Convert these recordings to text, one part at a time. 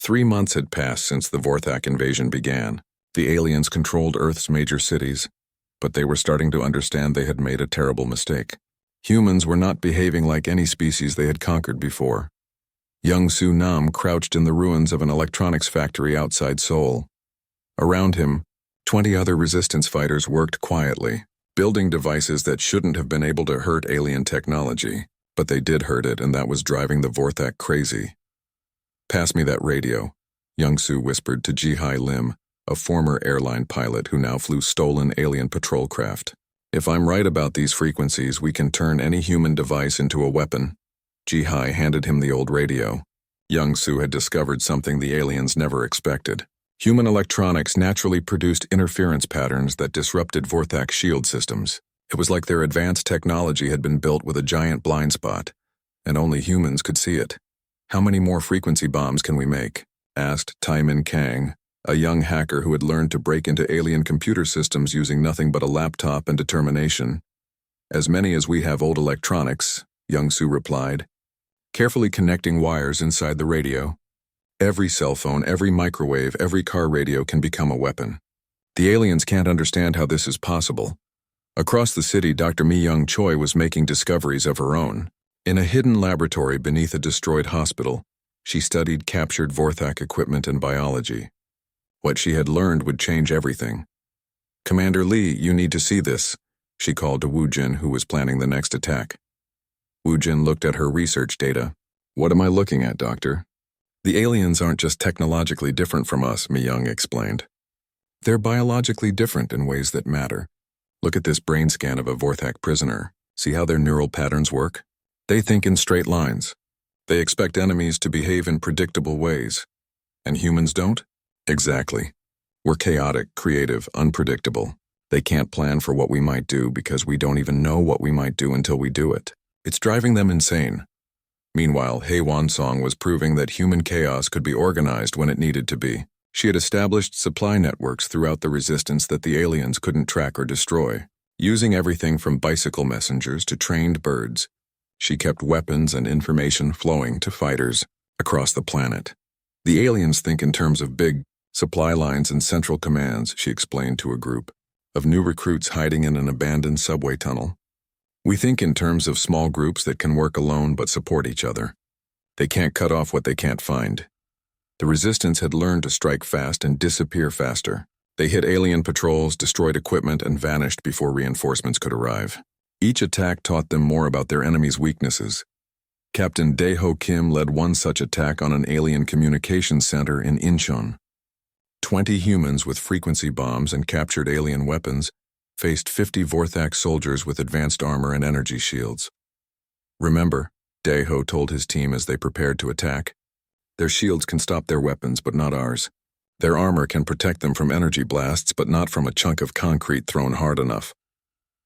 3 months had passed since the Vorthak invasion began. The aliens controlled Earth's major cities, but they were starting to understand they had made a terrible mistake. Humans were not behaving like any species they had conquered before. Young Su Nam crouched in the ruins of an electronics factory outside Seoul. Around him, 20 other resistance fighters worked quietly, building devices that shouldn't have been able to hurt alien technology, but they did hurt it, and that was driving the Vorthak crazy. "Pass me that radio," Young Su whispered to Ji-Hai Lim, a former airline pilot who now flew stolen alien patrol craft. "If I'm right about these frequencies, we can turn any human device into a weapon." Ji-Hai handed him the old radio. Young Su had discovered something the aliens never expected. Human electronics naturally produced interference patterns that disrupted Vorthak shield systems. It was like their advanced technology had been built with a giant blind spot, and only humans could see it. "How many more frequency bombs can we make?" asked Taimin Kang, a young hacker who had learned to break into alien computer systems using nothing but a laptop and determination. "As many as we have old electronics," Young Su replied, carefully connecting wires inside the radio. "Every cell phone, every microwave, every car radio can become a weapon. The aliens can't understand how this is possible." Across the city, Dr. Mi-Young Choi was making discoveries of her own. In a hidden laboratory beneath a destroyed hospital, she studied captured Vorthak equipment and biology. What she had learned would change everything. "Commander Lee, you need to see this," she called to Wu Jin, who was planning the next attack. Wu Jin looked at her research data. "What am I looking at, Doctor?" "The aliens aren't just technologically different from us," Mi-Young explained. "They're biologically different in ways that matter. Look at this brain scan of a Vorthak prisoner. See how their neural patterns work? They think in straight lines. They expect enemies to behave in predictable ways. And humans don't? Exactly. We're chaotic, creative, unpredictable. They can't plan for what we might do because we don't even know what we might do until we do it. It's driving them insane." Meanwhile, Hae-Won Song was proving that human chaos could be organized when it needed to be. She had established supply networks throughout the resistance that the aliens couldn't track or destroy. Using everything from bicycle messengers to trained birds, she kept weapons and information flowing to fighters across the planet. "The aliens think in terms of big supply lines and central commands," she explained to a group of new recruits hiding in an abandoned subway tunnel. "We think in terms of small groups that can work alone but support each other. They can't cut off what they can't find." The resistance had learned to strike fast and disappear faster. They hit alien patrols, destroyed equipment, and vanished before reinforcements could arrive. Each attack taught them more about their enemy's weaknesses. Captain Dae-ho Kim led one such attack on an alien communications center in Incheon. 20 humans with frequency bombs and captured alien weapons faced 50 Vorthak soldiers with advanced armor and energy shields. "Remember," Dae-ho told his team as they prepared to attack, "their shields can stop their weapons, but not ours. Their armor can protect them from energy blasts, but not from a chunk of concrete thrown hard enough."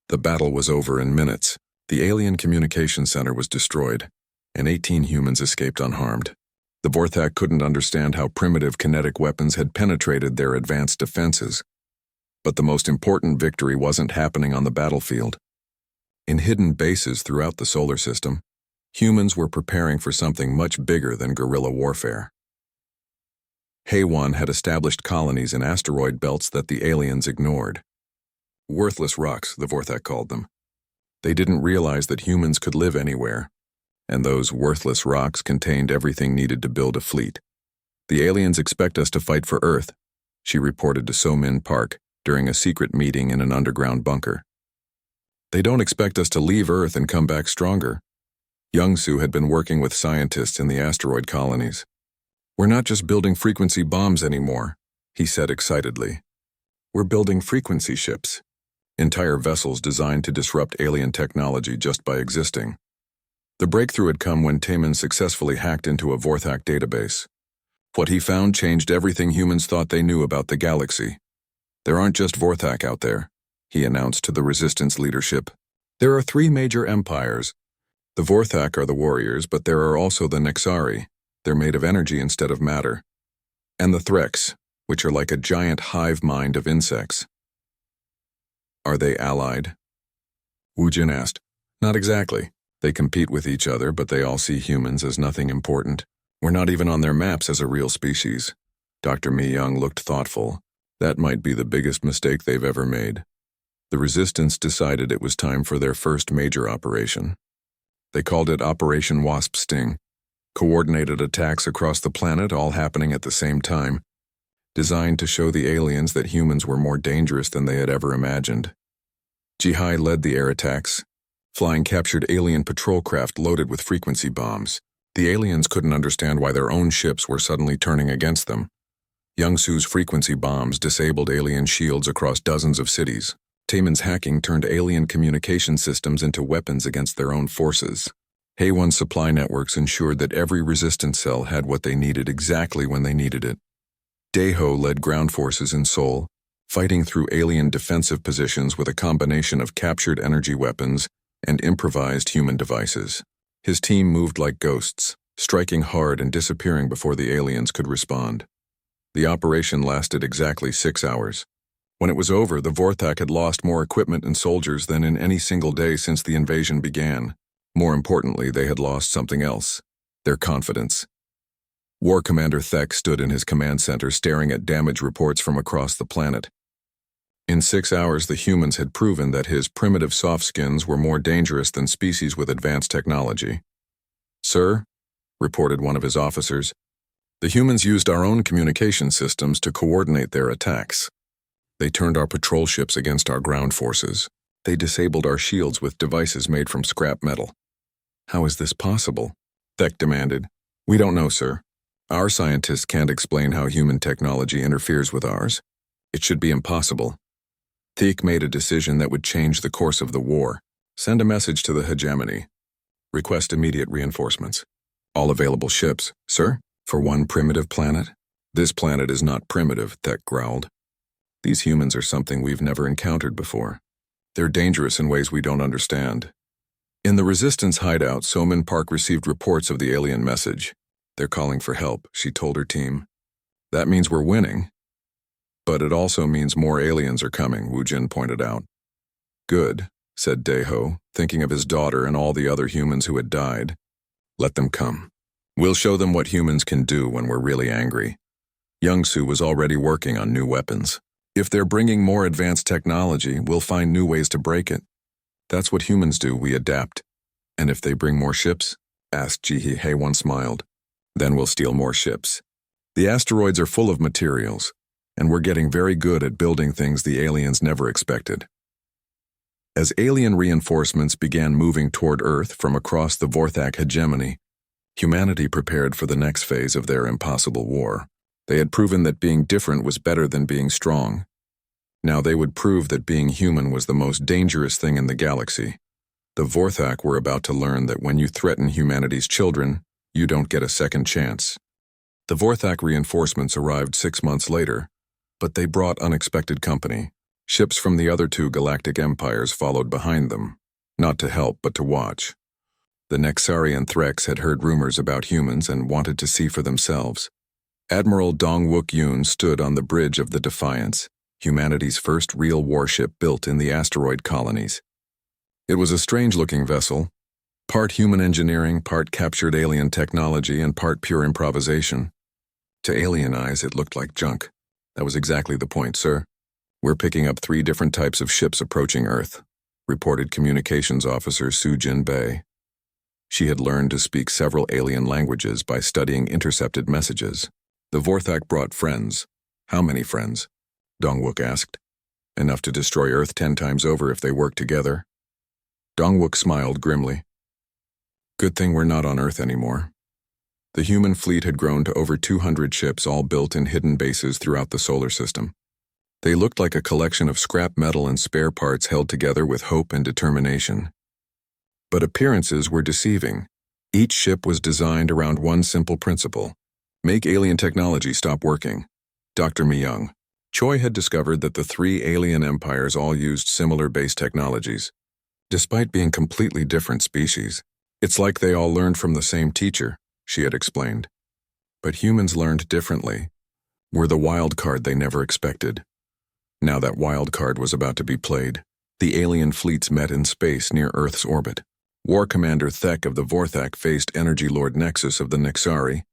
The battle was over in minutes. The alien communication center was destroyed, and 18 humans escaped unharmed. The Vorthak couldn't understand how primitive kinetic weapons had penetrated their advanced defenses. But the most important victory wasn't happening on the battlefield. In hidden bases throughout the solar system, humans were preparing for something much bigger than guerrilla warfare. Hae-Won had established colonies in asteroid belts that the aliens ignored. Worthless rocks, the Vorthak called them. They didn't realize that humans could live anywhere, and those worthless rocks contained everything needed to build a fleet. "The aliens expect us to fight for Earth," she reported to So-Min Park during a secret meeting in an underground bunker. "They don't expect us to leave Earth and come back stronger." Young Su had been working with scientists in the asteroid colonies. "We're not just building frequency bombs anymore," he said excitedly. "We're building frequency ships. Entire vessels designed to disrupt alien technology just by existing." The breakthrough had come when Taemin successfully hacked into a Vorthak database. What he found changed everything humans thought they knew about the galaxy. "There aren't just Vorthak out there," he announced to the resistance leadership. "There are 3 major empires. The Vorthak are the warriors, but there are also the Nexari. They're made of energy instead of matter. And the Threks, which are like a giant hive mind of insects." "Are they allied?" Wu Jin asked. "Not exactly. They compete with each other, but they all see humans as nothing important. We're not even on their maps as a real species. Dr. Mi Young looked thoughtful. That might be the biggest mistake they've ever made. The Resistance decided it was time for their first major operation. They called it Operation Wasp Sting. Coordinated attacks across the planet, all happening at the same time, designed to show the aliens that humans were more dangerous than they had ever imagined. Jihai led the air attacks, flying captured alien patrol craft loaded with frequency bombs. The aliens couldn't understand why their own ships were suddenly turning against them. Youngsu's frequency bombs disabled alien shields across dozens of cities. Taemin's hacking turned alien communication systems into weapons against their own forces. HFY's supply networks ensured that every resistance cell had what they needed exactly when they needed it. Daeho led ground forces in Seoul, fighting through alien defensive positions with a combination of captured energy weapons and improvised human devices. His team moved like ghosts, striking hard and disappearing before the aliens could respond. The operation lasted exactly 6 hours. When it was over, the Vorthak had lost more equipment and soldiers than in any single day since the invasion began. More importantly, they had lost something else: their confidence. War Commander Thek stood in his command center staring at damage reports from across the planet. In 6 hours, the humans had proven that his primitive soft skins were more dangerous than species with advanced technology. "Sir," reported one of his officers, "the humans used our own communication systems to coordinate their attacks. They turned our patrol ships against our ground forces. They disabled our shields with devices made from scrap metal." "How is this possible?" Thek demanded. "We don't know, sir. Our scientists can't explain how human technology interferes with ours. It should be impossible." Thek made a decision that would change the course of the war. "Send a message to the hegemony. Request immediate reinforcements. All available ships, sir, for one primitive planet." "This planet is not primitive," Thek growled. "These humans are something we've never encountered before. They're dangerous in ways we don't understand." In the Resistance hideout, Somin Park received reports of the alien message. "They're calling for help," she told her team. "That means we're winning. But it also means more aliens are coming," Wu Jin pointed out. "Good," said Daeho, thinking of his daughter and all the other humans who had died. "Let them come. We'll show them what humans can do when we're really angry." Youngsu was already working on new weapons. "If they're bringing more advanced technology, we'll find new ways to break it. That's what humans do, we adapt." "And if they bring more ships?" asked Jihi. HFY smiled. "Then we'll steal more ships. The asteroids are full of materials, and we're getting very good at building things the aliens never expected." As alien reinforcements began moving toward Earth from across the Vorthak hegemony, humanity prepared for the next phase of their impossible war. They had proven that being different was better than being strong. Now they would prove that being human was the most dangerous thing in the galaxy. The Vorthak were about to learn that when you threaten humanity's children, you don't get a second chance. The Vorthak reinforcements arrived 6 months later, but they brought unexpected company. Ships from the other 2 galactic empires followed behind them, not to help but to watch. The Nexarian Threx had heard rumors about humans and wanted to see for themselves. Admiral Dongwook Yoon stood on the bridge of the Defiance, humanity's first real warship built in the asteroid colonies. It was a strange-looking vessel, part human engineering, part captured alien technology, and part pure improvisation. To alien eyes, it looked like junk. "That was exactly the point, sir. We're picking up 3 different types of ships approaching Earth," reported communications officer Soo-Jin Bae. She had learned to speak several alien languages by studying intercepted messages. The Vorthak brought friends. "How many friends?" Dongwook asked. "Enough to destroy Earth 10 times over if they work together." Dongwook smiled grimly. "Good thing we're not on Earth anymore." The human fleet had grown to over 200 ships, all built in hidden bases throughout the solar system. They looked like a collection of scrap metal and spare parts held together with hope and determination. But appearances were deceiving. Each ship was designed around one simple principle: make alien technology stop working. Dr. Mi Young. Choi had discovered that the 3 alien empires all used similar base technologies. Despite being completely different species, it's like they all learned from the same teacher, she had explained. But humans learned differently. We're the wild card they never expected. Now that wild card was about to be played. The alien fleets met in space near Earth's orbit. War Commander Thek of the Vorthak faced Energy Lord Nexus of the Nexari,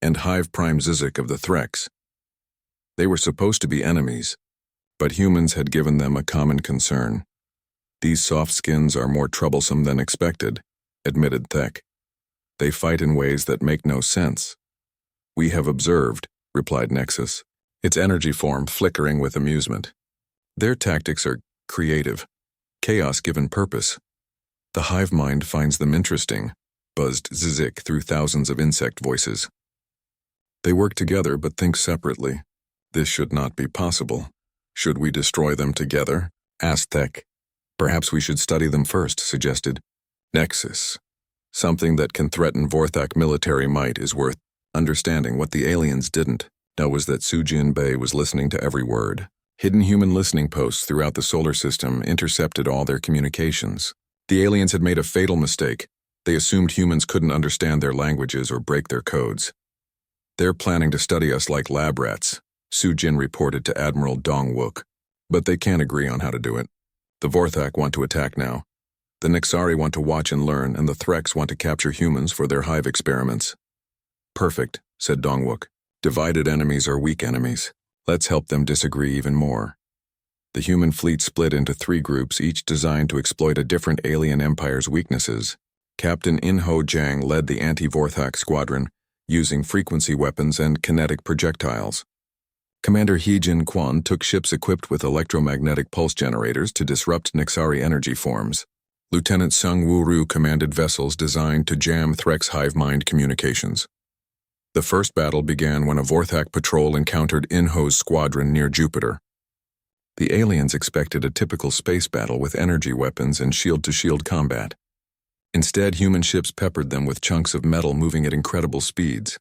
and Hive Prime Zizek of the Threx. They were supposed to be enemies, but humans had given them a common concern. These soft skins are more troublesome than expected, admitted Thek. They fight in ways that make no sense. We have observed, replied Nexus, its energy form flickering with amusement. Their tactics are creative, chaos given purpose. The hive mind finds them interesting, buzzed Zizek through thousands of insect voices. They work together but think separately. This should not be possible. Should we destroy them together? Asked Thek. Perhaps we should study them first, suggested Nexus. Something that can threaten Vorthak military might is worth understanding. What the aliens didn't know was that Sujin Bei was listening to every word. Hidden human listening posts throughout the solar system intercepted all their communications. The aliens had made a fatal mistake. They assumed humans couldn't understand their languages or break their codes. They're planning to study us like lab rats, Sujin reported to Admiral Dongwook. But they can't agree on how to do it. The Vorthak want to attack now. The Nixari want to watch and learn, and the Threx want to capture humans for their hive experiments. Perfect, said Dongwook. Divided enemies are weak enemies. Let's help them disagree even more. The human fleet split into 3 groups, each designed to exploit a different alien empire's weaknesses. Captain In-Ho Jang led the anti-Vorthak squadron, using frequency weapons and kinetic projectiles. Commander He-Jin Quan took ships equipped with electromagnetic pulse generators to disrupt Nixari energy forms. Lieutenant Sung Woo-Ru commanded vessels designed to jam Threx hive mind communications. The first battle began when a Vorthak patrol encountered In-Ho's squadron near Jupiter. The aliens expected a typical space battle with energy weapons and shield-to-shield combat. Instead, human ships peppered them with chunks of metal moving at incredible speeds,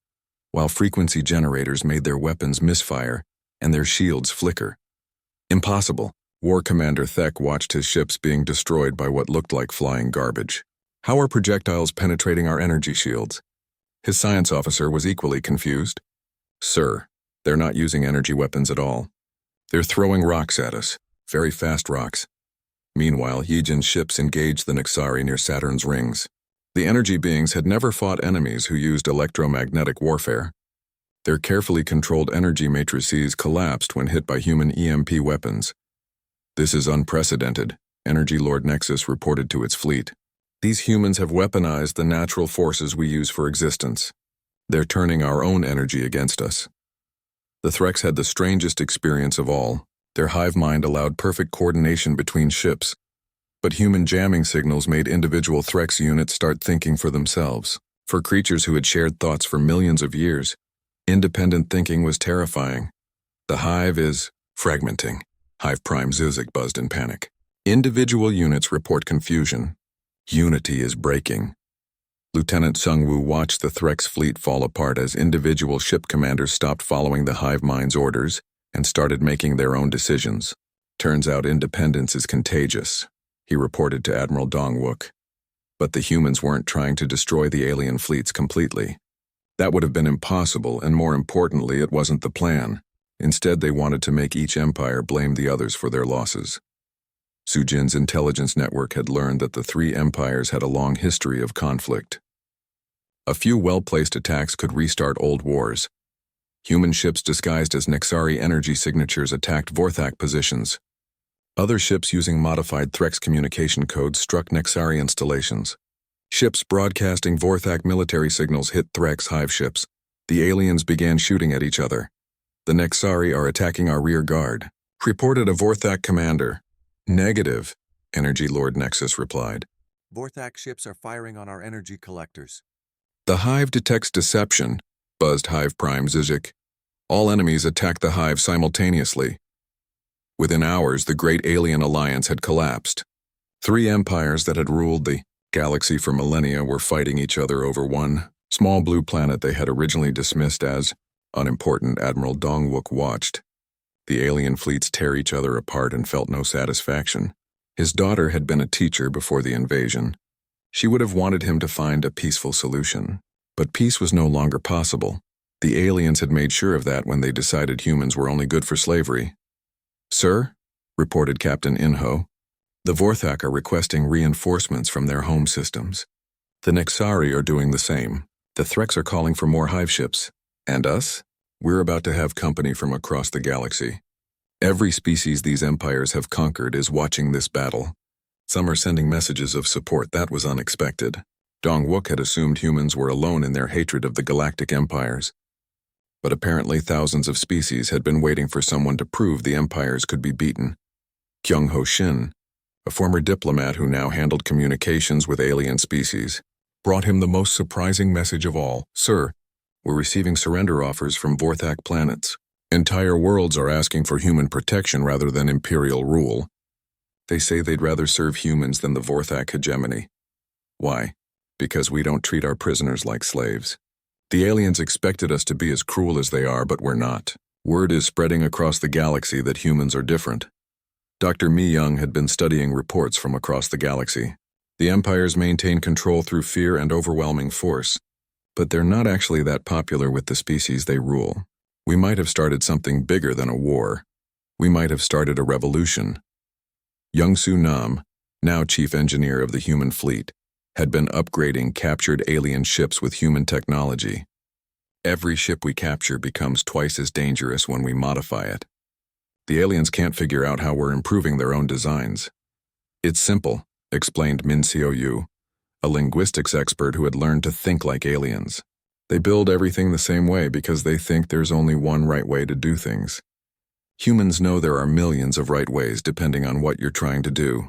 while frequency generators made their weapons misfire and their shields flicker. Impossible. War Commander Thek watched his ships being destroyed by what looked like flying garbage. How are projectiles penetrating our energy shields? His science officer was equally confused. Sir, they're not using energy weapons at all. They're throwing rocks at us, very fast rocks. Meanwhile, He-Jin's ships engaged the Nixari near Saturn's rings. The energy beings had never fought enemies who used electromagnetic warfare. Their carefully controlled energy matrices collapsed when hit by human EMP weapons. This is unprecedented, Energy Lord Nexus reported to its fleet. These humans have weaponized the natural forces we use for existence. They're turning our own energy against us. The Threx had the strangest experience of all. Their hive mind allowed perfect coordination between ships, but human jamming signals made individual Threx units start thinking for themselves. For creatures who had shared thoughts for millions of years, independent thinking was terrifying. The hive is fragmenting. Hive Prime Zizek buzzed in panic. Individual units report confusion. Unity is breaking. Lieutenant Sung-Woo watched the Threx fleet fall apart as individual ship commanders stopped following the hive mind's orders and started making their own decisions. Turns out independence is contagious, he reported to Admiral Dongwook. But the humans weren't trying to destroy the alien fleets completely. That would have been impossible, and more importantly, it wasn't the plan. Instead, they wanted to make each empire blame the others for their losses. Sujin's intelligence network had learned that the 3 empires had a long history of conflict. A few well-placed attacks could restart old wars. Human ships disguised as Nixari energy signatures attacked Vorthak positions. Other ships using modified Threx communication codes struck Nixari installations. Ships broadcasting Vorthak military signals hit Threx hive ships. The aliens began shooting at each other. The Nixari are attacking our rear guard, reported a Vorthak commander. Negative, Energy Lord Nexus replied. Vorthak ships are firing on our energy collectors. The hive detects deception, buzzed Hive Prime Zizek. All enemies attack the hive simultaneously. Within hours, the Great Alien Alliance had collapsed. 3 empires that had ruled the galaxy for millennia were fighting each other over one small blue planet they had originally dismissed as unimportant. Admiral Dongwook watched. The alien fleets tear each other apart and felt no satisfaction. His daughter had been a teacher before the invasion. She would have wanted him to find a peaceful solution. But peace was no longer possible. The aliens had made sure of that when they decided humans were only good for slavery. Sir, reported Captain In-Ho, the Vorthak are requesting reinforcements from their home systems. The Nixari are doing the same. The Threx are calling for more hive ships. And us? We're about to have company from across the galaxy. Every species these empires have conquered is watching this battle. Some are sending messages of support. That was unexpected. Dong-wook had assumed humans were alone in their hatred of the galactic empires. But apparently thousands of species had been waiting for someone to prove the empires could be beaten. Kyung-ho Shin, a former diplomat who now handled communications with alien species, brought him the most surprising message of all. Sir, we're receiving surrender offers from Vorthak planets. Entire worlds are asking for human protection rather than imperial rule. They say they'd rather serve humans than the Vorthak hegemony. Why? Because we don't treat our prisoners like slaves. The aliens expected us to be as cruel as they are, but we're not. Word is spreading across the galaxy that humans are different. Dr. Mi Young had been studying reports from across the galaxy. The empires maintain control through fear and overwhelming force, but they're not actually that popular with the species they rule. We might have started something bigger than a war. We might have started a revolution. Young-soo Nam, now chief engineer of the human fleet, had been upgrading captured alien ships with human technology. Every ship we capture becomes twice as dangerous when we modify it. The aliens can't figure out how we're improving their own designs. It's simple, explained Min Seo-yu, a linguistics expert who had learned to think like aliens. They build everything the same way because they think there's only one right way to do things. Humans know there are millions of right ways depending on what you're trying to do.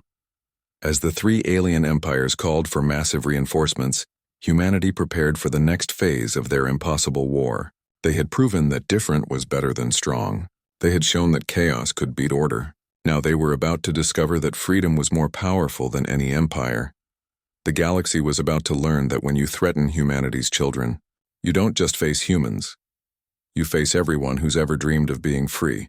As the three alien empires called for massive reinforcements, humanity prepared for the next phase of their impossible war. They had proven that different was better than strong. They had shown that chaos could beat order. Now they were about to discover that freedom was more powerful than any empire. The galaxy was about to learn that when you threaten humanity's children, you don't just face humans. You face everyone who's ever dreamed of being free.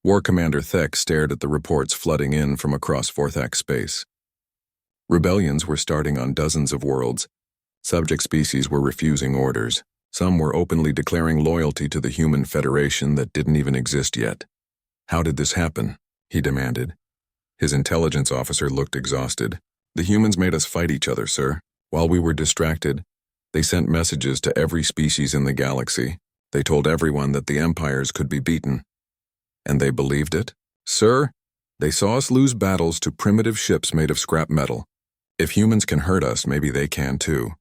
War Commander Thek stared at the reports flooding in from across Vorthak space. Rebellions were starting on dozens of worlds. Subject species were refusing orders. Some were openly declaring loyalty to the human federation that didn't even exist yet. How did this happen? He demanded. His intelligence officer looked exhausted. The humans made us fight each other, sir. While we were distracted, they sent messages to every species in the galaxy. They told everyone that the empires could be beaten. And they believed it? Sir, they saw us lose battles to primitive ships made of scrap metal. If humans can hurt us, maybe they can too.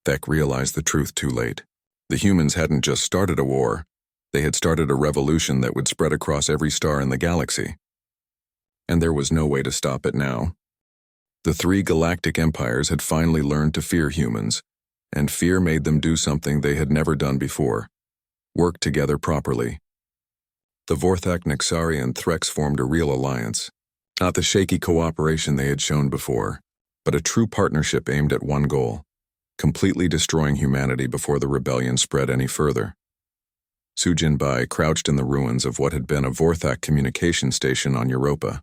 Thek realized the truth too late. The humans hadn't just started a war. They had started a revolution that would spread across every star in the galaxy. And there was no way to stop it now. The three galactic empires had finally learned to fear humans, and fear made them do something they had never done before: work together properly. The Vorthak Nexari and Threx formed a real alliance, not the shaky cooperation they had shown before, but a true partnership aimed at one goal: completely destroying humanity before the rebellion spread any further. Sujin Bai crouched in the ruins of what had been a Vorthak communication station on Europa.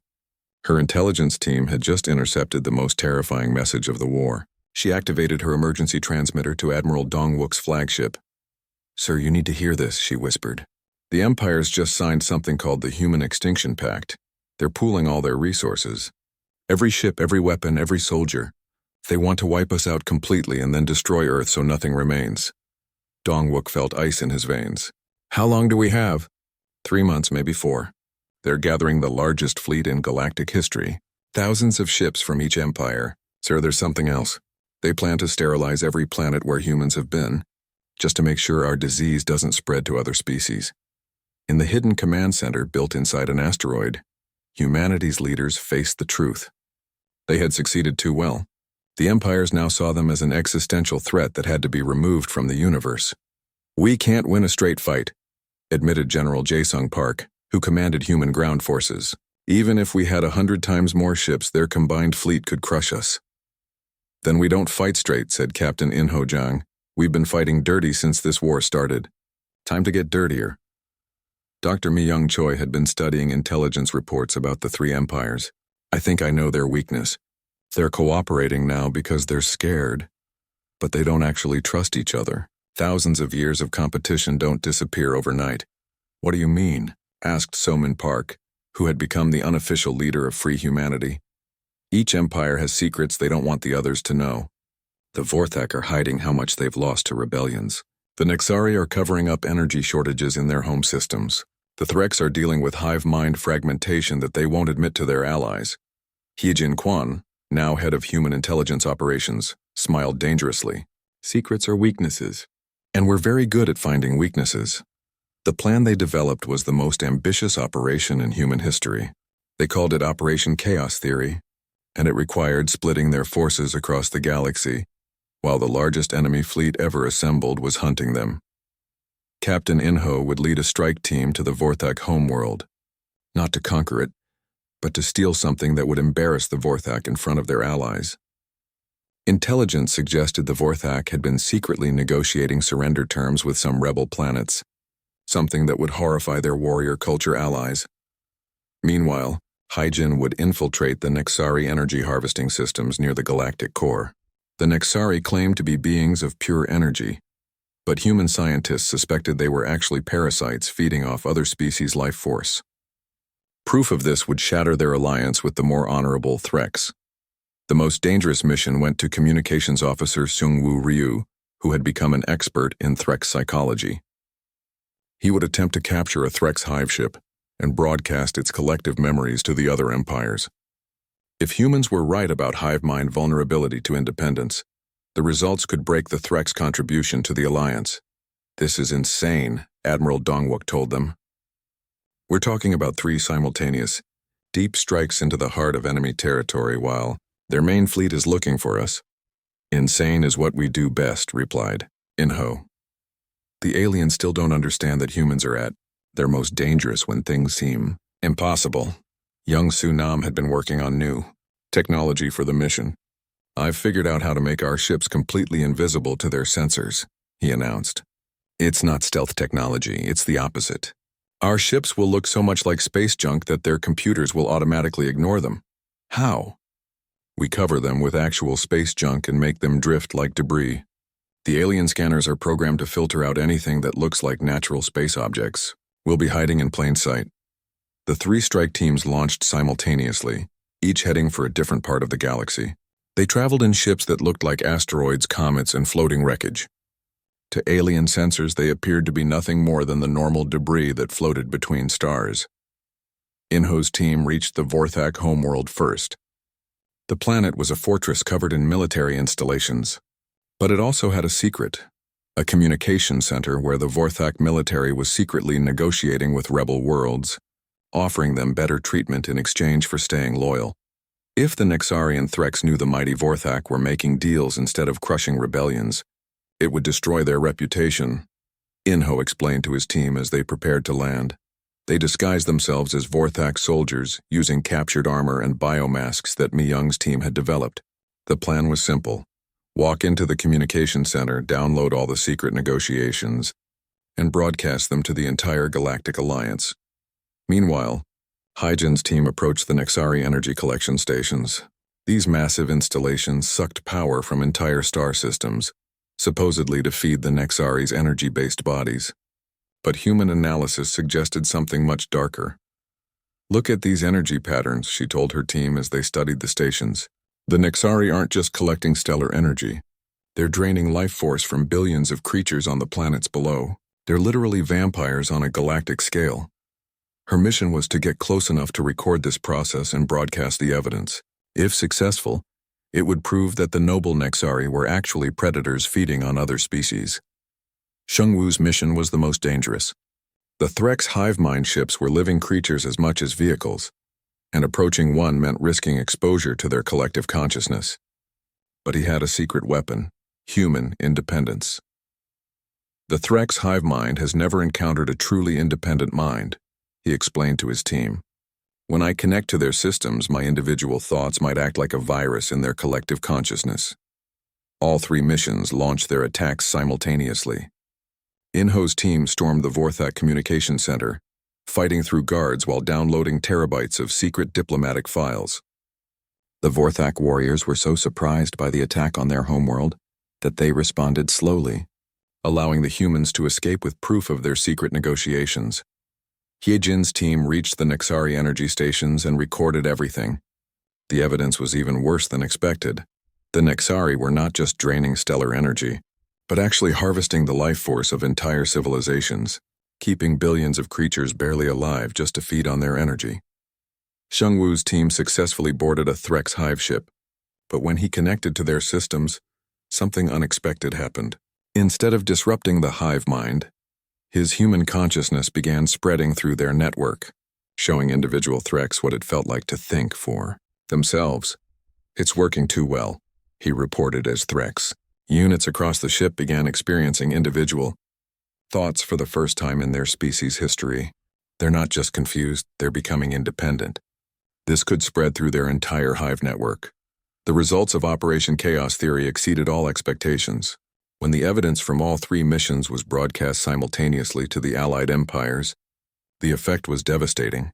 Her intelligence team had just intercepted the most terrifying message of the war. She activated her emergency transmitter to Admiral Dong-wook's flagship. "Sir, you need to hear this," she whispered. "The empires just signed something called the Human Extinction Pact. They're pooling all their resources. Every ship, every weapon, every soldier. They want to wipe us out completely and then destroy Earth so nothing remains." Dong-wook felt ice in his veins. "How long do we have?" 3 months, maybe 4. They're gathering the largest fleet in galactic history. Thousands of ships from each empire. Sir, there's something else. They plan to sterilize every planet where humans have been, just to make sure our disease doesn't spread to other species. In the hidden command center built inside an asteroid, humanity's leaders faced the truth. They had succeeded too well. The empires now saw them as an existential threat that had to be removed from the universe. "We can't win a straight fight," admitted General Jae-sung Park, who commanded human ground forces. "Even if we had 100 times more ships, their combined fleet could crush us." "Then we don't fight straight," said Captain In Ho-jang. "We've been fighting dirty since this war started. Time to get dirtier." Dr. Mi-young Choi had been studying intelligence reports about the three empires. "I think I know their weakness. They're cooperating now because they're scared. But they don't actually trust each other. Thousands of years of competition don't disappear overnight." "What do you mean?" asked So-min Park, who had become the unofficial leader of free humanity. "Each empire has secrets they don't want the others to know. The Vorthak are hiding how much they've lost to rebellions. The Nexari are covering up energy shortages in their home systems. The Threks are dealing with hive mind fragmentation that they won't admit to their allies. Hyejin Quan, now head of human intelligence operations, smiled dangerously. Secrets are weaknesses. And we're very good at finding weaknesses. The plan they developed was the most ambitious operation in human history. They called it Operation Chaos Theory, and it required splitting their forces across the galaxy, while the largest enemy fleet ever assembled was hunting them. Captain Inho would lead a strike team to the Vorthak homeworld, not to conquer it, but to steal something that would embarrass the Vorthak in front of their allies. Intelligence suggested the Vorthak had been secretly negotiating surrender terms with some rebel planets, something that would horrify their warrior culture allies. Meanwhile, Hyejin would infiltrate the Nexari energy harvesting systems near the galactic core. The Nexari claimed to be beings of pure energy, but human scientists suspected they were actually parasites feeding off other species' life force. Proof of this would shatter their alliance with the more honorable Threks. The most dangerous mission went to Communications Officer Seungwoo Ryu, who had become an expert in Threk psychology. He would attempt to capture a Threk's hive ship and broadcast its collective memories to the other empires. If humans were right about hive mind vulnerability to independence, the results could break the Threk's contribution to the alliance. "This is insane," Admiral Dongwook told them. "We're talking about 3 simultaneous, deep strikes into the heart of enemy territory while their main fleet is looking for us." "Insane is what we do best," replied Inho. "The aliens still don't understand that humans are at their most dangerous when things seem impossible." Young Sunam had been working on new technology for the mission. "I've figured out how to make our ships completely invisible to their sensors," he announced. "It's not stealth technology, it's the opposite. Our ships will look so much like space junk that their computers will automatically ignore them." "How?" "We cover them with actual space junk and make them drift like debris. The alien scanners are programmed to filter out anything that looks like natural space objects. We'll be hiding in plain sight." The 3 strike teams launched simultaneously, each heading for a different part of the galaxy. They traveled in ships that looked like asteroids, comets, and floating wreckage. To alien sensors, they appeared to be nothing more than the normal debris that floated between stars. Inho's team reached the Vorthak homeworld first. The planet was a fortress covered in military installations, but it also had a secret, a communication center where the Vorthak military was secretly negotiating with rebel worlds, offering them better treatment in exchange for staying loyal. If the Nexarian Threks knew the mighty Vorthak were making deals instead of crushing rebellions, it would destroy their reputation, Inho explained to his team as they prepared to land. They disguised themselves as Vorthak soldiers, using captured armor and biomasks that Mi-young's team had developed. The plan was simple. Walk into the communication center, download all the secret negotiations, and broadcast them to the entire Galactic Alliance. Meanwhile, Hyejin's team approached the Nexari energy collection stations. These massive installations sucked power from entire star systems, supposedly to feed the Nexari's energy-based bodies. But human analysis suggested something much darker. "Look at these energy patterns," she told her team as they studied the stations. "The Nexari aren't just collecting stellar energy. They're draining life force from billions of creatures on the planets below. They're literally vampires on a galactic scale." Her mission was to get close enough to record this process and broadcast the evidence. If successful, it would prove that the noble Nexari were actually predators feeding on other species. Seungwoo's mission was the most dangerous. The Threk's hive mind ships were living creatures as much as vehicles, and approaching one meant risking exposure to their collective consciousness. But he had a secret weapon: human independence. "The Threk's hive mind has never encountered a truly independent mind," he explained to his team. "When I connect to their systems, my individual thoughts might act like a virus in their collective consciousness." All 3 missions launched their attacks simultaneously. Inho's team stormed the Vorthak Communication Center, fighting through guards while downloading terabytes of secret diplomatic files. The Vorthak warriors were so surprised by the attack on their homeworld that they responded slowly, allowing the humans to escape with proof of their secret negotiations. Hyejin's team reached the Nexari energy stations and recorded everything. The evidence was even worse than expected. The Nexari were not just draining stellar energy. but actually harvesting the life force of entire civilizations, keeping billions of creatures barely alive just to feed on their energy. Sheng Wu's team successfully boarded a Threx hive ship, but when he connected to their systems, something unexpected happened. Instead of disrupting the hive mind, his human consciousness began spreading through their network, showing individual Threx what it felt like to think for themselves. "It's working too well," he reported as Threx. Units across the ship began experiencing individual thoughts for the first time in their species' history. They're not just confused, they're becoming independent. This could spread through their entire hive network. The results of Operation Chaos Theory exceeded all expectations. When the evidence from all 3 missions was broadcast simultaneously to the Allied empires, the effect was devastating.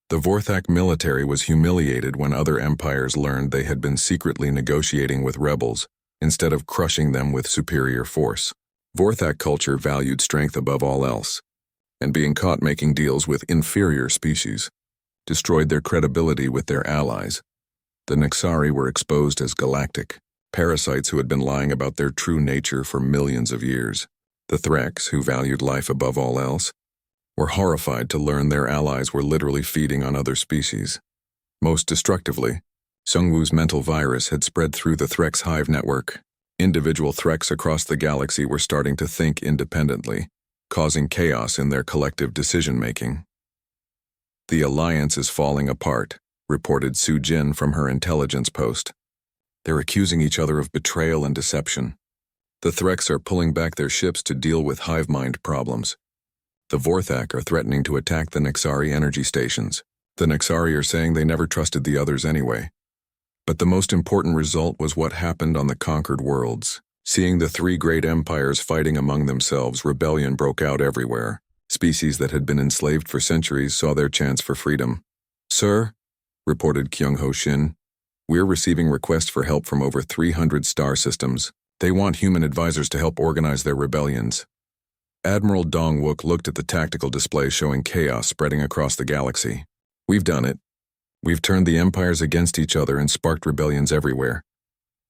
The Vorthak military was humiliated when other empires learned they had been secretly negotiating with rebels instead of crushing them with superior force. Vorthak culture valued strength above all else, and being caught making deals with inferior species destroyed their credibility with their allies. The Nexari were exposed as galactic parasites who had been lying about their true nature for millions of years. The Threx, who valued life above all else, were horrified to learn their allies were literally feeding on other species. Most destructively, Sungwoo's mental virus had spread through the Threx hive network. Individual Threx across the galaxy were starting to think independently, causing chaos in their collective decision-making. "The Alliance is falling apart," reported Su Jin from her intelligence post. "They're accusing each other of betrayal and deception. The Threx are pulling back their ships to deal with hive mind problems. The Vorthak are threatening to attack the Nexari energy stations. The Nexari are saying they never trusted the others anyway. But the most important result was what happened on the conquered worlds. Seeing the 3 great empires fighting among themselves, rebellion broke out everywhere. Species that had been enslaved for centuries saw their chance for freedom. "Sir," reported Kyung-Ho Shin, "we're receiving requests for help from over 300 star systems. They want human advisors to help organize their rebellions." Admiral Dong-Wook looked at the tactical display showing chaos spreading across the galaxy. "We've done it. We've turned the empires against each other and sparked rebellions everywhere.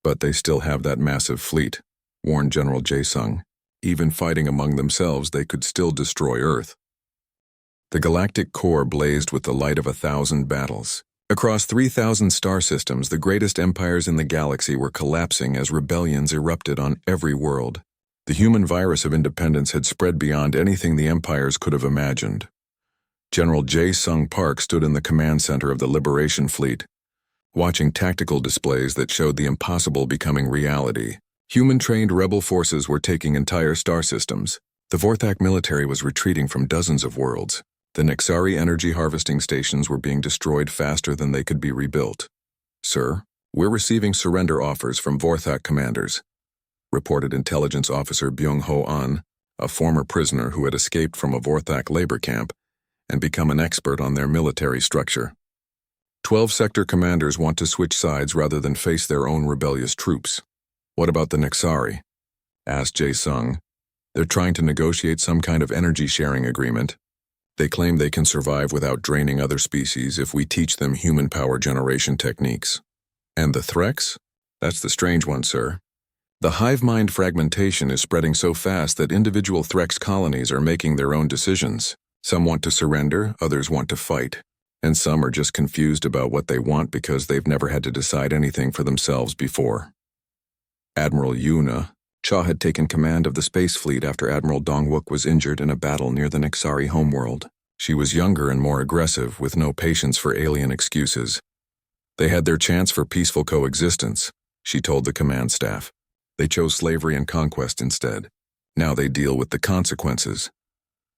But they still have that massive fleet," warned General Jae-sung. "Even fighting among themselves, they could still destroy Earth." The galactic core blazed with the light of 1,000 battles. Across 3,000 star systems, the greatest empires in the galaxy were collapsing as rebellions erupted on every world. The human virus of independence had spread beyond anything the empires could have imagined. General Jae-sung Park stood in the command center of the Liberation Fleet, watching tactical displays that showed the impossible becoming reality. Human-trained rebel forces were taking entire star systems. The Vorthak military was retreating from dozens of worlds. The Nexari energy harvesting stations were being destroyed faster than they could be rebuilt. "Sir, we're receiving surrender offers from Vorthak commanders," reported intelligence officer Byung-Ho An, a former prisoner who had escaped from a Vorthak labor camp and become an expert on their military structure. 12 sector commanders want to switch sides rather than face their own rebellious troops. "What about the Nexari?" asked Jae-sung. "They're trying to negotiate some kind of energy-sharing agreement. They claim they can survive without draining other species if we teach them human power generation techniques." "And the Threx?" "That's the strange one, sir. The hive mind fragmentation is spreading so fast that individual Threx colonies are making their own decisions. Some want to surrender, others want to fight, and some are just confused about what they want because they've never had to decide anything for themselves before." Admiral Yuna Cha had taken command of the space fleet after Admiral Dong-Wook was injured in a battle near the Nexari homeworld. She was younger and more aggressive, with no patience for alien excuses. They had their chance for peaceful coexistence, she told the command staff. They chose slavery and conquest instead. Now they deal with the consequences.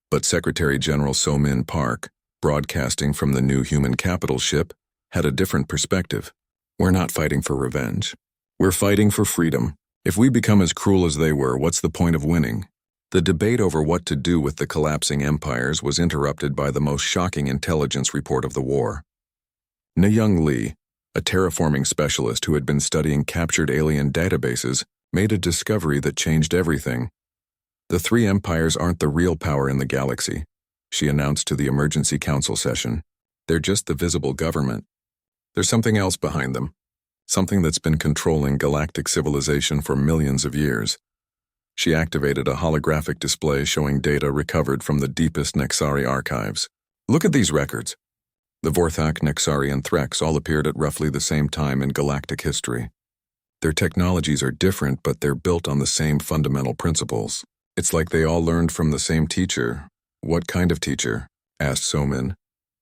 But Secretary General So-Min Park, broadcasting from the new human capital ship, had a different perspective. "We're not fighting for revenge. We're fighting for freedom. If we become as cruel as they were, what's the point of winning?" The debate over what to do with the collapsing empires was interrupted by the most shocking intelligence report of the war. Na-Young Lee, a terraforming specialist who had been studying captured alien databases, made a discovery that changed everything. "The 3 empires aren't the real power in the galaxy," she announced to the emergency council session. "They're just the visible government. There's something else behind them. Something that's been controlling galactic civilization for millions of years. She activated a holographic display showing data recovered from the deepest Nexari archives. Look at these records. The Vorthak, Nexari, and Threx all appeared at roughly the same time in galactic history. Their technologies are different, but they're built on the same fundamental principles. It's like they all learned from the same teacher. What kind of teacher? Asked Somin.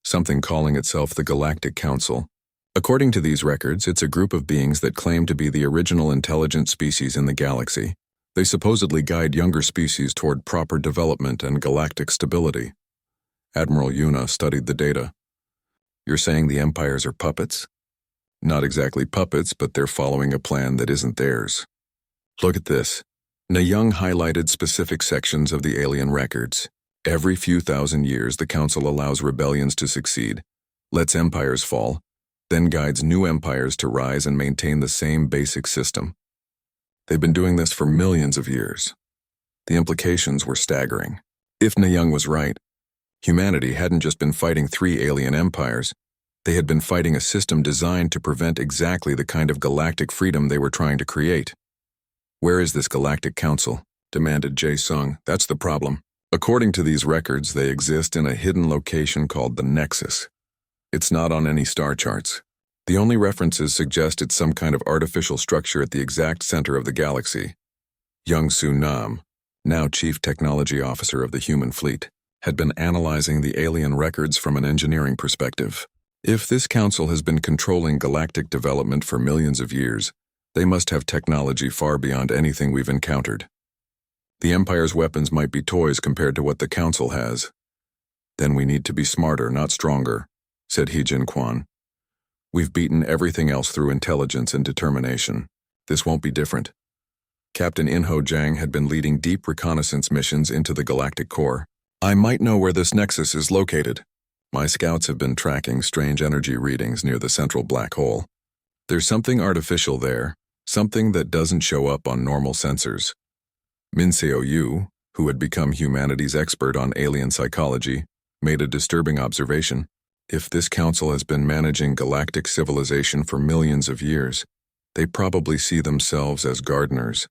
Something calling itself the Galactic Council. According to these records, it's a group of beings that claim to be the original intelligent species in the galaxy. They supposedly guide younger species toward proper development and galactic stability. Admiral Yuna studied the data. You're saying the empires are puppets? Not exactly puppets, but they're following a plan that isn't theirs. Look at this. Nayung highlighted specific sections of the alien records. Every few thousand years, the Council allows rebellions to succeed, lets empires fall, then guides new empires to rise and maintain the same basic system. They've been doing this for millions of years. The implications were staggering. If Nayung was right, humanity hadn't just been fighting 3 alien empires, they had been fighting a system designed to prevent exactly the kind of galactic freedom they were trying to create. Where is this Galactic Council? Demanded Jae Sung. That's the problem. According to these records, they exist in a hidden location called the Nexus. It's not on any star charts. The only references suggest it's some kind of artificial structure at the exact center of the galaxy. Young Soo Nam, now Chief Technology Officer of the human fleet, had been analyzing the alien records from an engineering perspective. If this council has been controlling galactic development for millions of years, they must have technology far beyond anything we've encountered. The Empire's weapons might be toys compared to what the Council has. Then we need to be smarter, not stronger, said He Jin Kwan. We've beaten everything else through intelligence and determination. This won't be different. Captain In-Ho Jang had been leading deep reconnaissance missions into the galactic core. I might know where this nexus is located. My scouts have been tracking strange energy readings near the central black hole. There's something artificial there, something that doesn't show up on normal sensors. Min Seo-yu, who had become humanity's expert on alien psychology, made a disturbing observation. If this council has been managing galactic civilization for millions of years, they probably see themselves as gardeners,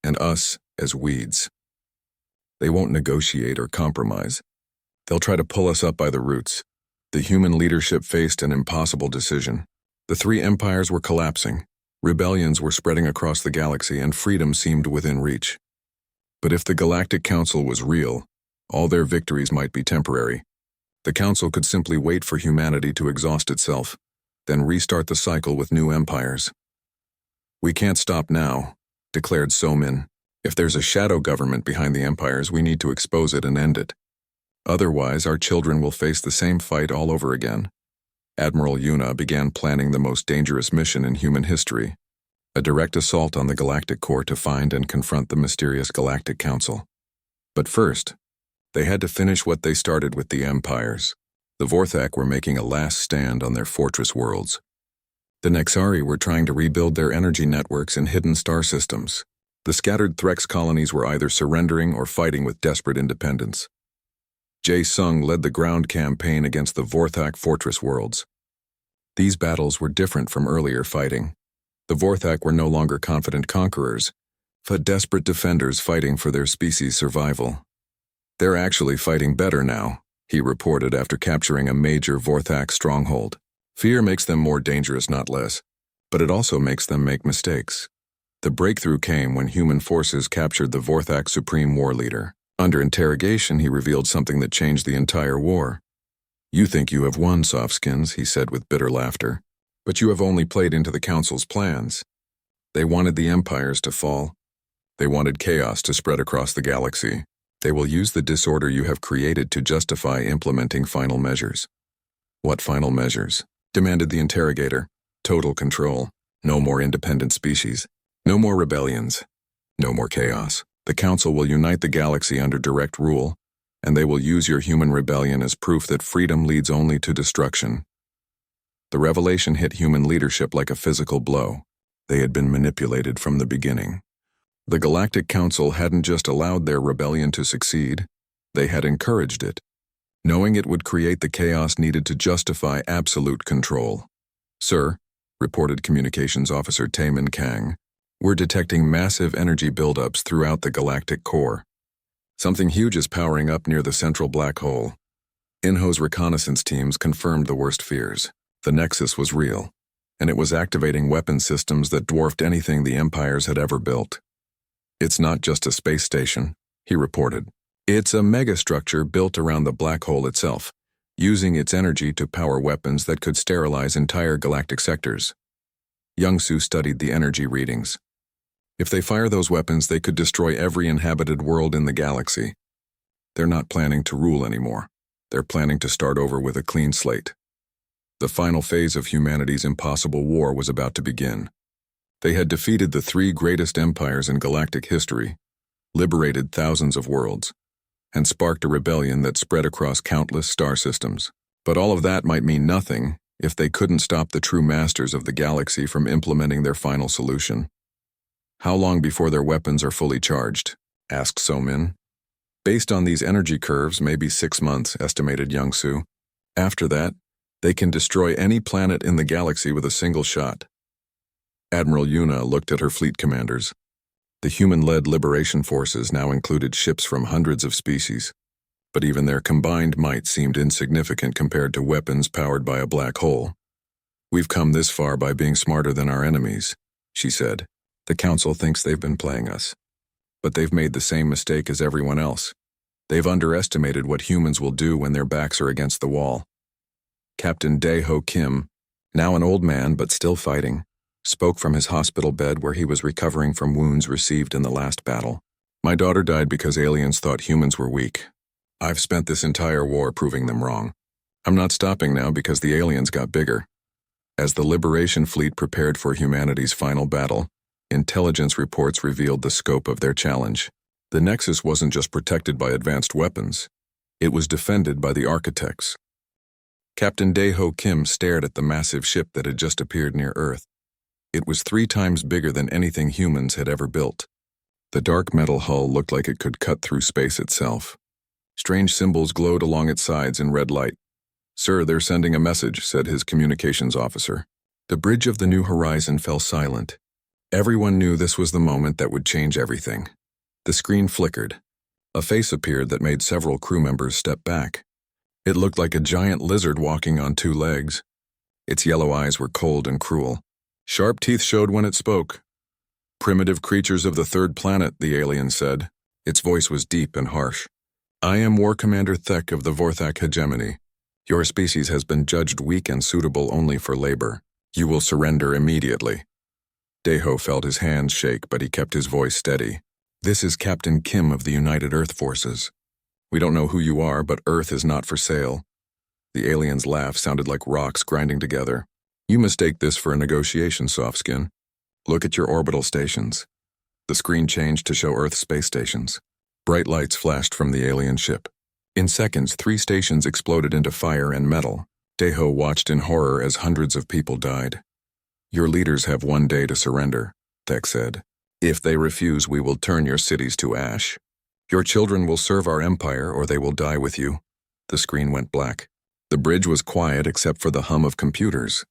and us as weeds. They won't negotiate or compromise. They'll try to pull us up by the roots. The human leadership faced an impossible decision. The 3 empires were collapsing, rebellions were spreading across the galaxy, and freedom seemed within reach. But if the Galactic Council was real, all their victories might be temporary. The Council could simply wait for humanity to exhaust itself, then restart the cycle with new empires. We can't stop now, declared Somin. If there's a shadow government behind the empires, we need to expose it and end it. Otherwise, our children will face the same fight all over again. Admiral Yuna began planning the most dangerous mission in human history, a direct assault on the galactic core to find and confront the mysterious Galactic Council. But first, they had to finish what they started with the empires. The Vorthak were making a last stand on their fortress worlds. The Nexari were trying to rebuild their energy networks in hidden star systems. The scattered Threx colonies were either surrendering or fighting with desperate independence. Jae Sung led the ground campaign against the Vorthak fortress worlds. These battles were different from earlier fighting. The Vorthak were no longer confident conquerors, but desperate defenders fighting for their species' survival. They're actually fighting better now, he reported after capturing a major Vorthak stronghold. Fear makes them more dangerous, not less, but it also makes them make mistakes. The breakthrough came when human forces captured the Vorthak supreme war leader. Under interrogation, he revealed something that changed the entire war. You think you have won, Softskins, he said with bitter laughter, but you have only played into the Council's plans. They wanted the empires to fall. They wanted chaos to spread across the galaxy. They will use the disorder you have created to justify implementing final measures. What final measures? Demanded the interrogator. Total control. No more independent species. No more rebellions. No more chaos. The Council will unite the galaxy under direct rule, and they will use your human rebellion as proof that freedom leads only to destruction. The revelation hit human leadership like a physical blow. They had been manipulated from the beginning. The Galactic Council hadn't just allowed their rebellion to succeed, they had encouraged it, knowing it would create the chaos needed to justify absolute control. Sir, reported Communications Officer Taemin Kang, We're detecting massive energy buildups throughout the galactic core. Something huge is powering up near the central black hole. InHo's reconnaissance teams confirmed the worst fears. The Nexus was real, and it was activating weapon systems that dwarfed anything the Empires had ever built. It's not just a space station, he reported. It's a megastructure built around the black hole itself, using its energy to power weapons that could sterilize entire galactic sectors. Young-Su studied the energy readings. If they fire those weapons, they could destroy every inhabited world in the galaxy. They're not planning to rule anymore. They're planning to start over with a clean slate. The final phase of humanity's impossible war was about to begin. They had defeated the three greatest empires in galactic history, liberated thousands of worlds, and sparked a rebellion that spread across countless star systems. But all of that might mean nothing if they couldn't stop the true masters of the galaxy from implementing their final solution. How long before their weapons are fully charged? Asked So-min. Based on these energy curves, maybe 6 months, estimated Young-Su. After that, they can destroy any planet in the galaxy with a single shot. Admiral Yuna looked at her fleet commanders. The human-led liberation forces now included ships from hundreds of species, but even their combined might seemed insignificant compared to weapons powered by a black hole. We've come this far by being smarter than our enemies, she said. The Council thinks they've been playing us, but they've made the same mistake as everyone else. They've underestimated what humans will do when their backs are against the wall. Captain Dae-ho Kim, now an old man but still fighting, spoke from his hospital bed where he was recovering from wounds received in the last battle. My daughter died because aliens thought humans were weak. I've spent this entire war proving them wrong. I'm not stopping now because the aliens got bigger. As the Liberation Fleet prepared for humanity's final battle, intelligence reports revealed the scope of their challenge. The Nexus wasn't just protected by advanced weapons. It was defended by the architects. Captain Dae-ho Kim stared at the massive ship that had just appeared near Earth. It was 3 times bigger than anything humans had ever built. The dark metal hull looked like it could cut through space itself. Strange symbols glowed along its sides in red light. "Sir, they're sending a message," said his communications officer. The bridge of the New Horizon fell silent. Everyone knew this was the moment that would change everything. The screen flickered. A face appeared that made several crew members step back. It looked like a giant lizard walking on 2 legs. Its yellow eyes were cold and cruel. Sharp teeth showed when it spoke. "Primitive creatures of the 3rd planet," the alien said. Its voice was deep and harsh. "I am War Commander Thek of the Vorthak hegemony. Your species has been judged weak and suitable only for labor. You will surrender immediately." Dae-ho felt his hands shake, but he kept his voice steady. "This is Captain Kim of the United Earth Forces. We don't know who you are, but Earth is not for sale." The alien's laugh sounded like rocks grinding together. "You mistake this for a negotiation, Softskin. Look at your orbital stations." The screen changed to show Earth space stations. Bright lights flashed from the alien ship. In seconds, 3 stations exploded into fire and metal. Dae-ho watched in horror as hundreds of people died. "Your leaders have 1 day to surrender," Thek said. "If they refuse, we will turn your cities to ash. Your children will serve our empire, or they will die with you." The screen went black. The bridge was quiet except for the hum of computers.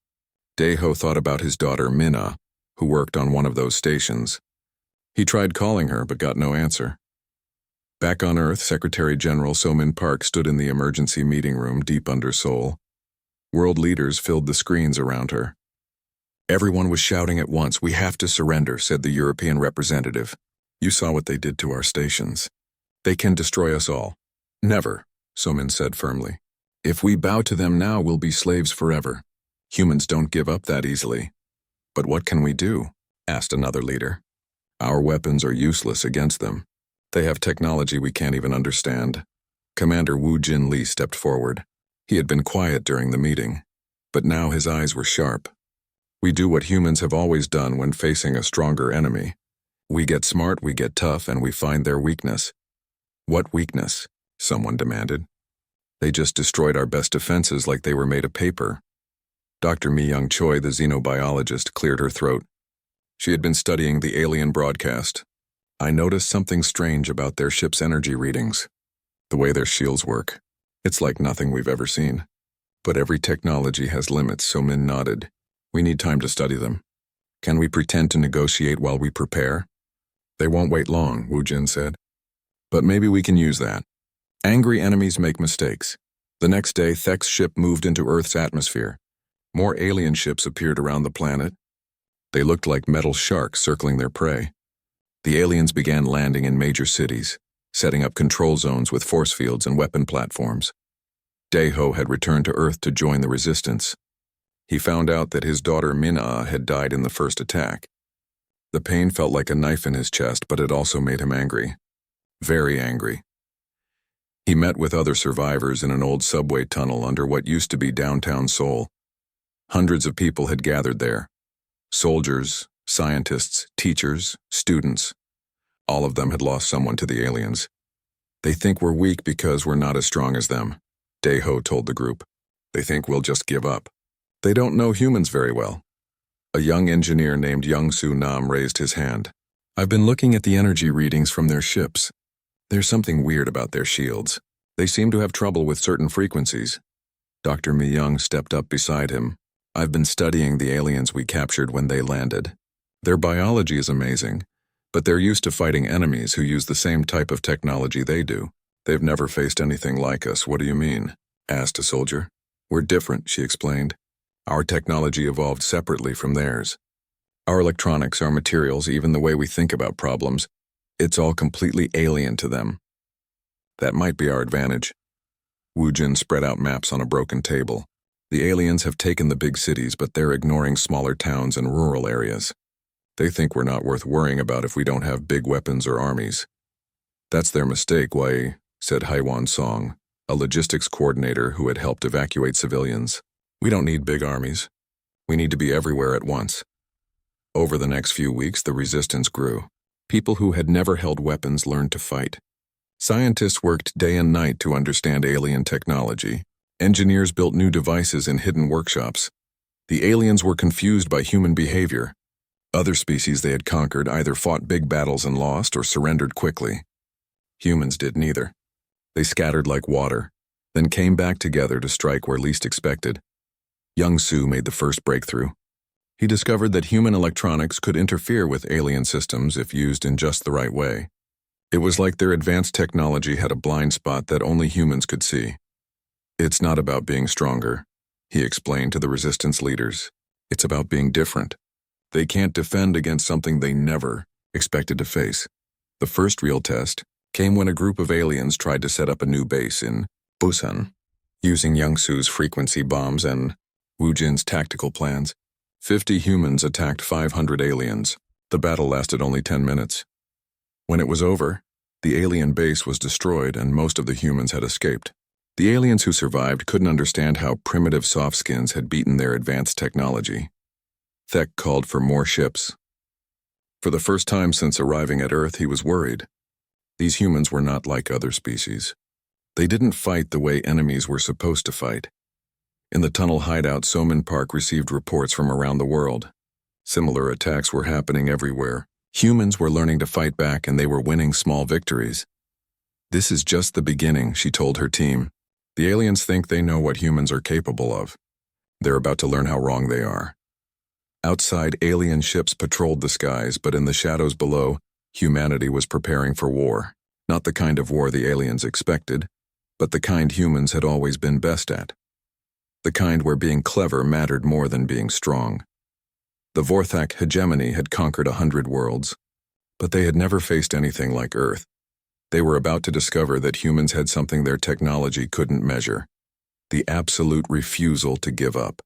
Dae-ho thought about his daughter Minna, who worked on one of those stations. He tried calling her, but got no answer. Back on Earth, Secretary General So-min Park stood in the emergency meeting room deep under Seoul. World leaders filled the screens around her. Everyone was shouting at once, "We have to surrender," said the European representative. "You saw what they did to our stations. They can destroy us all." "Never," So-min said firmly. "If we bow to them now, we'll be slaves forever. Humans don't give up that easily." "But what can we do?" asked another leader. "Our weapons are useless against them. They have technology we can't even understand." Commander Woo Jin Lee stepped forward. He had been quiet during the meeting, but now his eyes were sharp. "We do what humans have always done when facing a stronger enemy. We get smart, we get tough, and we find their weakness." "What weakness?" someone demanded. "They just destroyed our best defenses like they were made of paper." Dr. Mi-young Choi, the xenobiologist, cleared her throat. She had been studying the alien broadcast. "I noticed something strange about their ship's energy readings. The way their shields work. It's like nothing we've ever seen. But every technology has limits," So-min nodded. "We need time to study them." Can we pretend to negotiate while we prepare? They won't wait long, Wu Jin said. But maybe we can use that. Angry enemies make mistakes. The next day, Thek's ship moved into Earth's atmosphere. More alien ships appeared around the planet. They looked like metal sharks circling their prey. The aliens began landing in major cities, setting up control zones with force fields and weapon platforms. Daeho had returned to Earth to join the resistance. He found out that his daughter Min-Ah had died in the first attack. The pain felt like a knife in his chest, but it also made him angry. Very angry. He met with other survivors in an old subway tunnel under what used to be downtown Seoul. Hundreds of people had gathered there. Soldiers, scientists, teachers, students. All of them had lost someone to the aliens. They think we're weak because we're not as strong as them, Daeho told the group. They think we'll just give up. They don't know humans very well. A young engineer named Young-Soo Nam raised his hand. I've been looking at the energy readings from their ships. There's something weird about their shields. They seem to have trouble with certain frequencies. Dr. Mi-young stepped up beside him. I've been studying the aliens we captured when they landed. Their biology is amazing, but they're used to fighting enemies who use the same type of technology they do. They've never faced anything like us. What do you mean? Asked a soldier. We're different, she explained. Our technology evolved separately from theirs. Our electronics, our materials, even the way we think about problems, it's all completely alien to them. That might be our advantage. Wu Jin spread out maps on a broken table. The aliens have taken the big cities, but they're ignoring smaller towns and rural areas. They think we're not worth worrying about if we don't have big weapons or armies. That's their mistake, Wei, said Haiwan Song, a logistics coordinator who had helped evacuate civilians. We don't need big armies. We need to be everywhere at once. Over the next few weeks, the resistance grew. People who had never held weapons learned to fight. Scientists worked day and night to understand alien technology. Engineers built new devices in hidden workshops. The aliens were confused by human behavior. Other species they had conquered either fought big battles and lost or surrendered quickly. Humans did neither. They scattered like water, then came back together to strike where least expected. Young-Soo made the first breakthrough. He discovered that human electronics could interfere with alien systems if used in just the right way. It was like their advanced technology had a blind spot that only humans could see. It's not about being stronger, he explained to the resistance leaders. It's about being different. They can't defend against something they never expected to face. The first real test came when a group of aliens tried to set up a new base in Busan, using Young-Soo's frequency bombs and Wu Jin's tactical plans. 50 humans attacked 500 aliens. The battle lasted only 10 minutes. When it was over, the alien base was destroyed and most of the humans had escaped. The aliens who survived couldn't understand how primitive softskins had beaten their advanced technology. Thek called for more ships. For the first time since arriving at Earth, he was worried. These humans were not like other species. They didn't fight the way enemies were supposed to fight. In the tunnel hideout, Somin Park received reports from around the world. Similar attacks were happening everywhere. Humans were learning to fight back and they were winning small victories. This is just the beginning, she told her team. The aliens think they know what humans are capable of. They're about to learn how wrong they are. Outside, alien ships patrolled the skies, but in the shadows below, humanity was preparing for war. Not the kind of war the aliens expected, but the kind humans had always been best at. The kind where being clever mattered more than being strong. The Vorthak hegemony had conquered 100 worlds, but they had never faced anything like Earth. They were about to discover that humans had something their technology couldn't measure: the absolute refusal to give up.